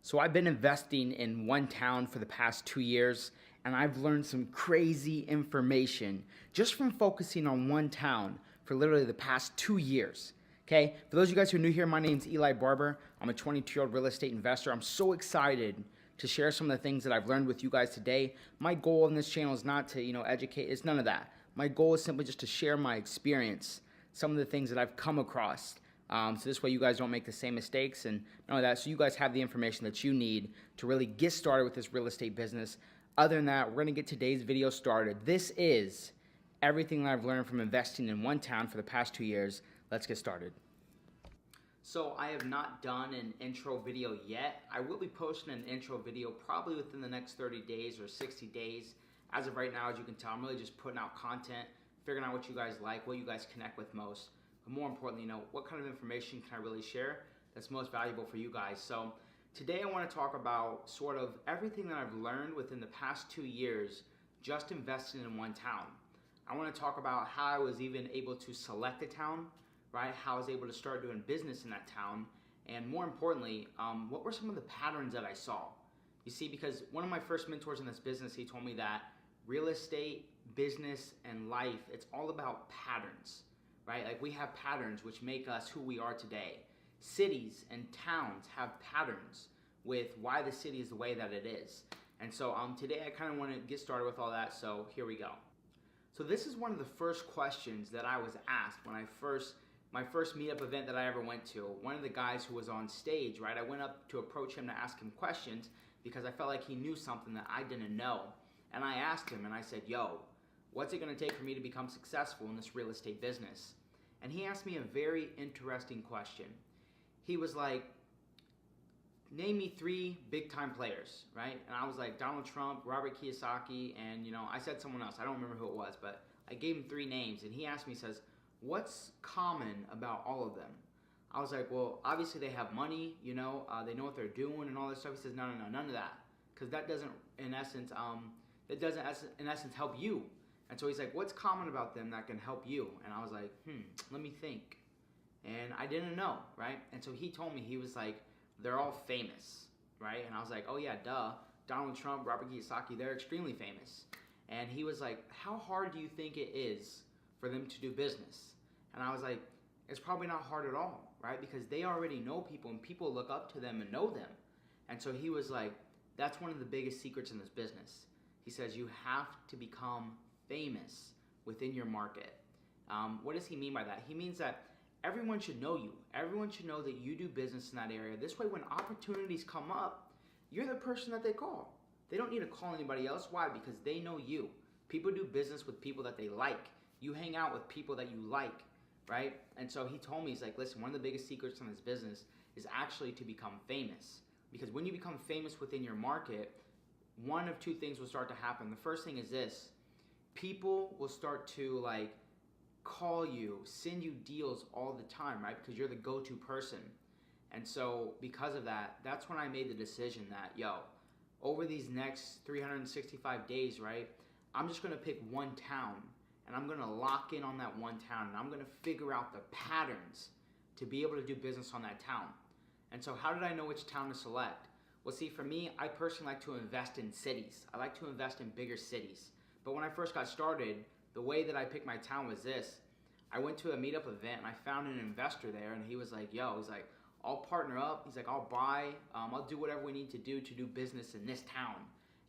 So I've been investing in one town for the past 2 years, and I've learned some crazy information just from focusing on one town for literally the past 2 years. Okay, for those of you guys who are new here, my name's Eli Barber. I'm a 22-year-old real estate investor. I'm so excited to share some of the things that I've learned with you guys today. My goal in this channel is not to, educate. It's none of that. My goal is simply just to share my experience, some of the things that I've come across. So this way you guys don't make the same mistakes and none of that. So you guys have the information that you need to really get started with this real estate business. Other than that, we're going to get today's video started. This is everything that I've learned from investing in one town for the past 2 years. Let's get started. So I have not done an intro video yet. I will be posting an intro video probably within the next 30 days or 60 days. As of right now, as you can tell, I'm really just putting out content, figuring out what you guys like, what you guys connect with most. But more importantly, what kind of information can I really share that's most valuable for you guys. So today I want to talk about sort of everything that I've learned within the past 2 years just investing in one town. I want to talk about how I was even able to select a town, right? How I was able to start doing business in that town. And more importantly, what were some of the patterns that I saw? You see, because one of my first mentors in this business, he told me that real estate, business, and life, it's all about patterns. Right? Like we have patterns which make us who we are today. Cities and towns have patterns with why the city is the way that it is. And so today I kind of want to get started with all that, so here we go. So this is one of the first questions that I was asked when my first meetup event that I ever went to. One of the guys who was on stage, right? I went up to approach him to ask him questions because I felt like he knew something that I didn't know. And I asked him and I said, yo, what's it going to take for me to become successful in this real estate business? And he asked me a very interesting question. He was like, name me 3 big-time players, right? And I was like, Donald Trump, Robert Kiyosaki, and I said someone else. I don't remember who it was, but I gave him 3 names. And he asked me, he says, what's common about all of them? I was like, well, obviously they have money, they know what they're doing and all this stuff. He says, no, none of that. Because that doesn't, in essence, help you. And so he's like, what's common about them that can help you? And I was like, let me think. And I didn't know, right? And so he told me, he was like, they're all famous, right? And I was like, oh yeah, duh. Donald Trump, Robert Kiyosaki, they're extremely famous. And he was like, how hard do you think it is for them to do business? And I was like, it's probably not hard at all, right? Because they already know people and people look up to them and know them. And so he was like, that's one of the biggest secrets in this business. He says, you have to become famous within your market. What does he mean by that? He means that everyone should know you. Everyone should know that you do business in that area. This way, when opportunities come up, you're the person that they call. They don't need to call anybody else. Why? Because they know you. People do business with people that they like. You hang out with people that you like, right? And so he told me, he's like, listen, one of the biggest secrets in this business is actually to become famous. Because when you become famous within your market, one of 2 things will start to happen. The first thing is this. People will start to call you, send you deals all the time, right? Because you're the go-to person. And so because of that, that's when I made the decision that, over these next 365 days, right? I'm just going to pick one town and I'm going to lock in on that one town and I'm going to figure out the patterns to be able to do business on that town. And so how did I know which town to select? Well, see, for me, I personally like to invest in cities. I like to invest in bigger cities. But when I first got started, the way that I picked my town was this. I went to a meetup event and I found an investor there and he was like, he's like, I'll partner up. He's like, I'll buy, I'll do whatever we need to do business in this town.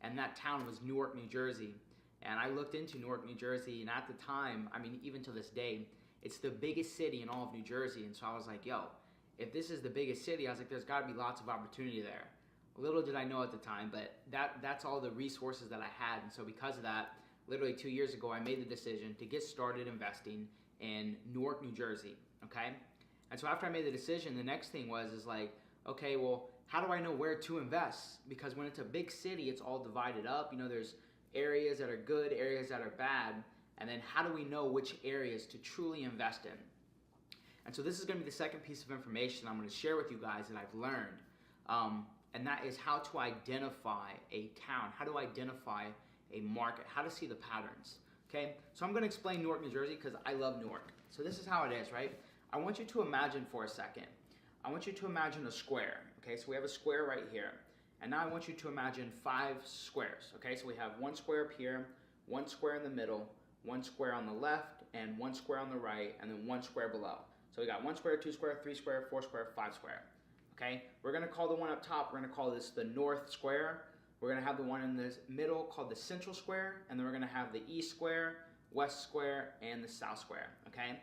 And that town was Newark, New Jersey. And I looked into Newark, New Jersey, and at the time, even to this day, it's the biggest city in all of New Jersey. And so I was like, if this is the biggest city, I was like, there's got to be lots of opportunity there. Little did I know at the time, but that's all the resources that I had. And so because of that, literally 2 years ago, I made the decision to get started investing in Newark, New Jersey, okay? And so after I made the decision, the next thing is like, okay, well, how do I know where to invest? Because when it's a big city, it's all divided up. There's areas that are good, areas that are bad, and then how do we know which areas to truly invest in? And so this is going to be the second piece of information I'm going to share with you guys that I've learned, and that is how to identify a town, how to identify a market, how to see the patterns, okay? So I'm going to explain Newark, New Jersey because I love Newark. So this is how it is, right? I want you to imagine for a second. I want you to imagine a square, Okay, so we have a square right here. And now I want you to imagine 5 squares. Okay, so we have 1 square up here, 1 square in the middle, 1 square on the left, and 1 square on the right, and then 1 square below. So we got 1 square, 2 square, 3 square, 4 square, 5 square. Okay, we're gonna call the one up top, we're gonna call this the north square. We're gonna have the one in the middle called the central square, and then we're gonna have the east square, west square, and the south square, okay?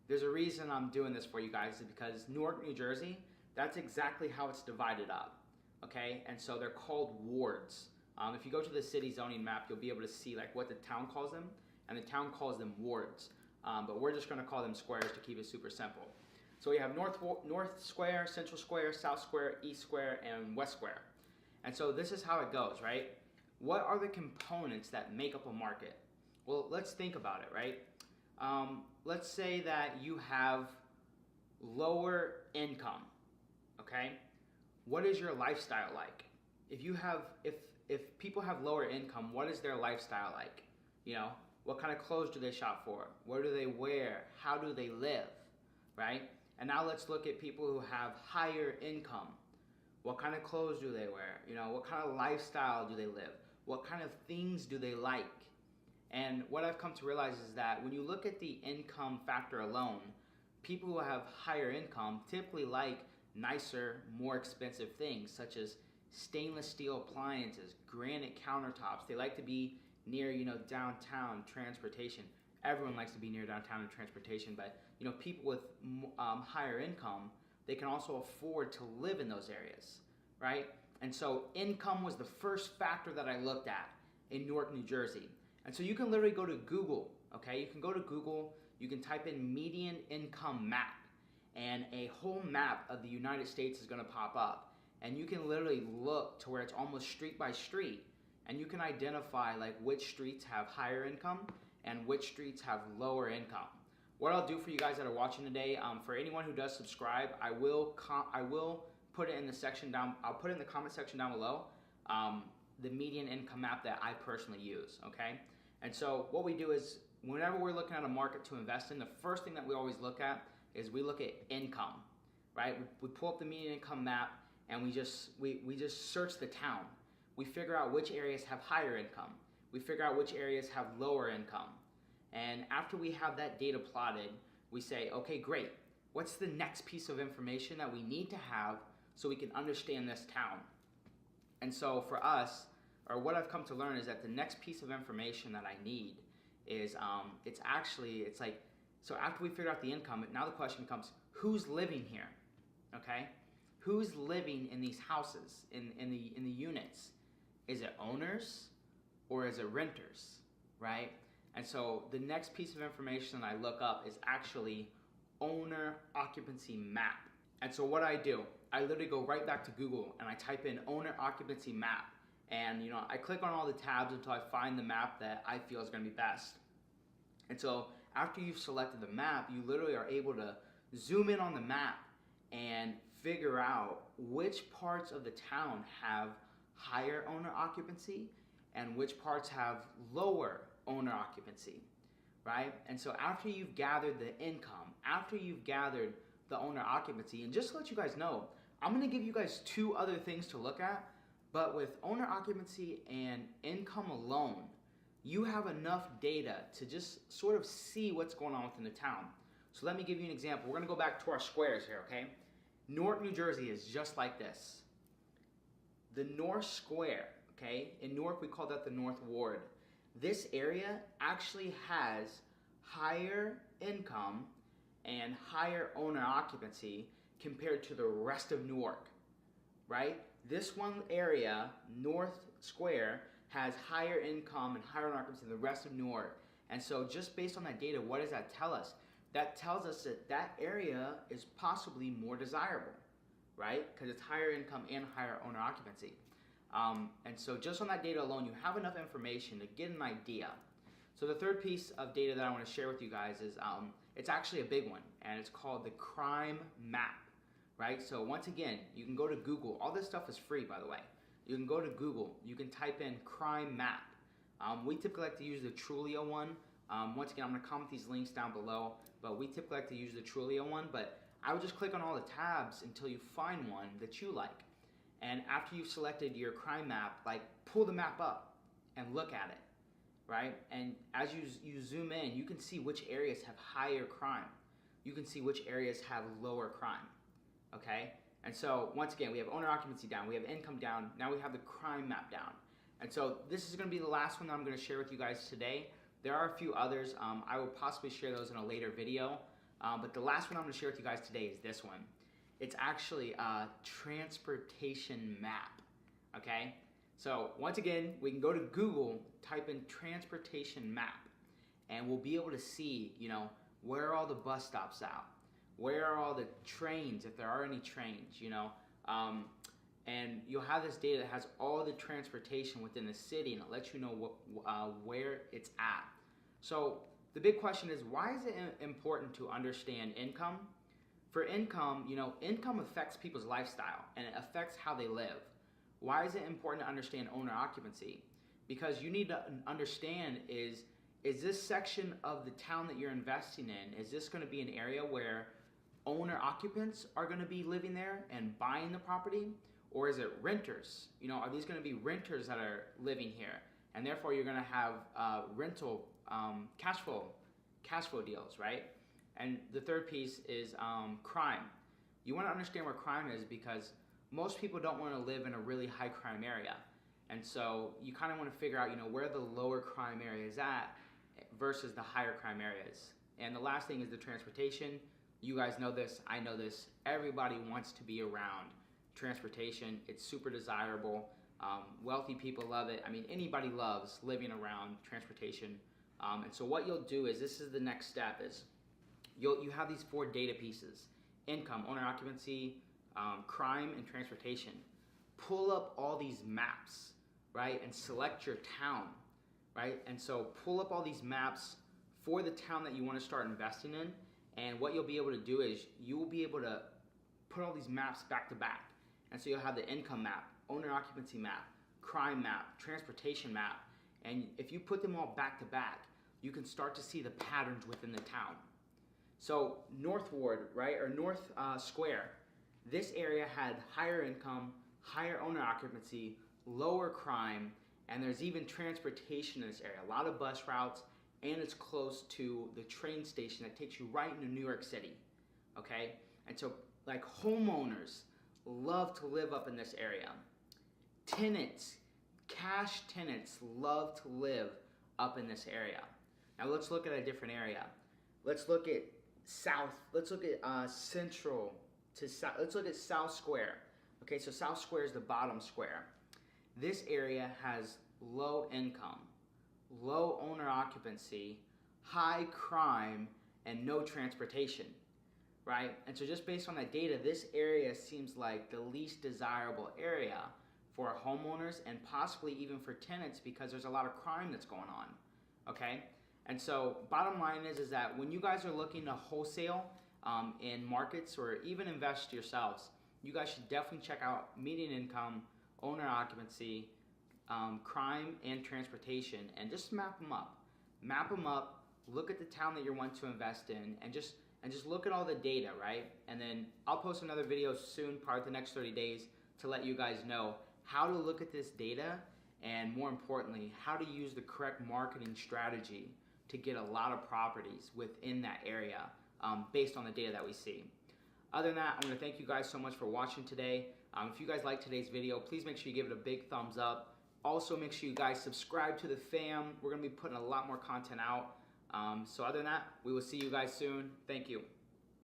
There's a reason I'm doing this for you guys, is because Newark, New Jersey, that's exactly how it's divided up, okay? And so they're called wards. If you go to the city zoning map, you'll be able to see like what the town calls them, and the town calls them wards. But we're just gonna call them squares to keep it super simple. So we have north square, central square, south square, east square, and west square. And so this is how it goes, right? What are the components that make up a market? Well, let's think about it, right? Let's say that you have lower income, okay? What is your lifestyle like? If people have lower income, what is their lifestyle like? You know, what kind of clothes do they shop for? Where do they wear? How do they live, right? And now let's look at people who have higher income. What kind of clothes do they wear? You know, what kind of lifestyle do they live? What kind of things do they like? And what I've come to realize is that when you look at the income factor alone, people who have higher income typically like nicer, more expensive things, such as stainless steel appliances, granite countertops. They like to be near, you know, downtown transportation. Everyone likes to be near downtown and transportation, but you know, people with higher income, they can also afford to live in those areas, right? And so income was the first factor that I looked at in Newark, New Jersey. And so you can literally go to Google, okay? You can go to Google, you can type in median income map, and a whole map of the United States is gonna pop up. And you can literally look to where it's almost street by street, and you can identify like which streets have higher income and which streets have lower income. What I'll do for you guys that are watching today, for anyone who does subscribe, I will put it in the section down. I'll put it in the comment section down below. The median income map that I personally use. Okay, and so what we do is whenever we're looking at a market to invest in, the first thing that we always look at is we look at income, right? We pull up the median income map and we just search the town. We figure out which areas have higher income. We figure out which areas have lower income. And after we have that data plotted, we say, okay, great. What's the next piece of information that we need to have so we can understand this town? And so for us, or what I've come to learn is that the next piece of information that I need is, it's like, so after we figure out the income, now the question becomes, who's living here, okay? Who's living in these houses, in the units? Is it owners or is it renters, right? And so the next piece of information that I look up is actually owner occupancy map. And so what I do, I literally go right back to Google and I type in owner occupancy map. And you know, I click on all the tabs until I find the map that I feel is gonna be best. And so after you've selected the map, you literally are able to zoom in on the map and figure out which parts of the town have higher owner occupancy and which parts have lower owner occupancy, right? And so after you've gathered the income, after you've gathered the owner occupancy, and just to let you guys know, I'm gonna give you guys 2 other things to look at, but with owner occupancy and income alone, you have enough data to just sort of see what's going on within the town. So let me give you an example. We're gonna go back to our squares here, okay? Newark, New Jersey is just like this. The North Square, okay? In Newark, we call that the North Ward. This area actually has higher income and higher owner occupancy compared to the rest of Newark, right? This one area, North Square, has higher income and higher owner occupancy than the rest of Newark. And so just based on that data, what does that tell us? That tells us that that area is possibly more desirable, right? Because it's higher income and higher owner occupancy. And so just on that data alone, you have enough information to get an idea. So the third piece of data that I want to share with you guys is, it's actually a big one, and it's called the crime map, right? So once again, you can go to Google. All this stuff is free, by the way. You can go to Google. You can type in crime map. We typically like to use the Trulio one. Once again, I'm going to comment these links down below, but we typically like to use the Trulio one, but I would just click on all the tabs until you find one that you like. And after you've selected your crime map, like pull the map up and look at it, right? And as you zoom in, you can see which areas have higher crime. You can see which areas have lower crime, okay? And so once again, we have owner occupancy down, we have income down, now we have the crime map down. And so this is gonna be the last one that I'm gonna share with you guys today. There are a few others. I will possibly share those in a later video. But the last one I'm gonna share with you guys today is this one. It's actually a transportation map, okay? So once again, we can go to Google, type in transportation map, and we'll be able to see, you know, where are all the bus stops out? Where are all the trains, if there are any trains, you know? And you'll have this data that has all the transportation within the city, and it lets you know where it's at. So the big question is, why is it important to understand income? For income, you know, income affects people's lifestyle and it affects how they live. Why is it important to understand owner occupancy? Because you need to understand is this section of the town that you're investing in, is this going to be an area where owner occupants are going to be living there and buying the property? Or is it renters? You know, are these going to be renters that are living here? And therefore you're going to have rental cash flow deals, right? And the third piece is crime. You want to understand where crime is because most people don't want to live in a really high crime area. And so you kind of want to figure out, you know, where the lower crime area is at versus the higher crime areas. And the last thing is the transportation. You guys know this, I know this, everybody wants to be around transportation. It's super desirable. Wealthy people love it. I mean, anybody loves living around transportation. And so what you'll do is, this is the next step, is you have these 4 data pieces: income, owner occupancy, crime, and transportation. Pull up all these maps, right, and select your town, right? And so pull up all these maps for the town that you want to start investing in. And what you'll be able to do is you will be able to put all these maps back to back. And so you'll have the income map, owner occupancy map, crime map, transportation map. And if you put them all back to back, you can start to see the patterns within the town. So North Ward, right, or North Square, this area had higher income, higher owner occupancy, lower crime, and there's even transportation in this area. A lot of bus routes, and it's close to the train station that takes you right into New York City, okay? And so, like, homeowners love to live up in this area. Tenants, cash tenants love to live up in this area. Now let's look at a different area. Let's look at South, let's look at Central to South, let's look at South Square. Okay, so South Square is the bottom square. This area has low income, low owner occupancy, high crime, and no transportation, right? And so just based on that data, this area seems like the least desirable area for homeowners and possibly even for tenants because there's a lot of crime that's going on, okay? And so bottom line is that when you guys are looking to wholesale in markets or even invest yourselves, you guys should definitely check out median income, owner occupancy, crime, and transportation, and just map them up. Map them up, look at the town that you want to invest in, and just look at all the data, right? And then I'll post another video soon, probably the next 30 days, to let you guys know how to look at this data and, more importantly, how to use the correct marketing strategy to get a lot of properties within that area based on the data that we see. Other than that, I'm going to thank you guys so much for watching today. If you guys liked today's video, please make sure you give it a big thumbs up. Also, make sure you guys subscribe to the fam. We're going to be putting a lot more content out. So other than that, we will see you guys soon. Thank you.